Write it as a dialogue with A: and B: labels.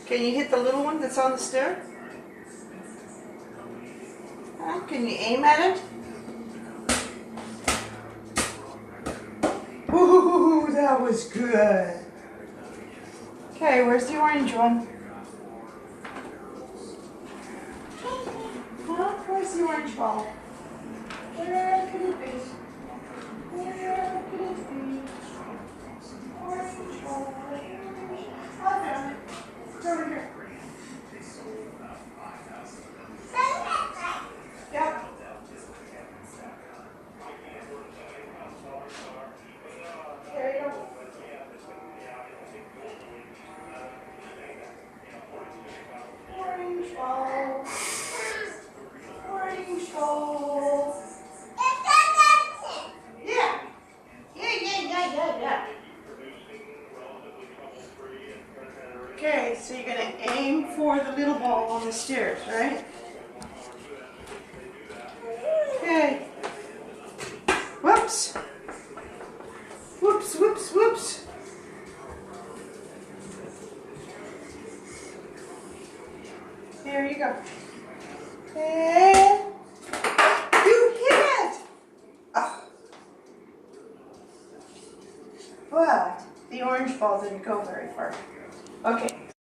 A: Can you hit the little one that's on the stair? Can you aim at it? Ooh, that was good. Okay, where's the orange one? Huh? Where's the orange ball? Where could it be? Where could it be? Orange ball. I found it. It's over here. Yep. There you go. Orange ball. Orange ball. Yeah. Yeah. Okay, so you're going to aim for the little ball on the stairs, right? Okay. Whoops. Whoops, whoops, whoops. There you go. And you hit it. Oh. But the orange ball didn't go very far. Okay.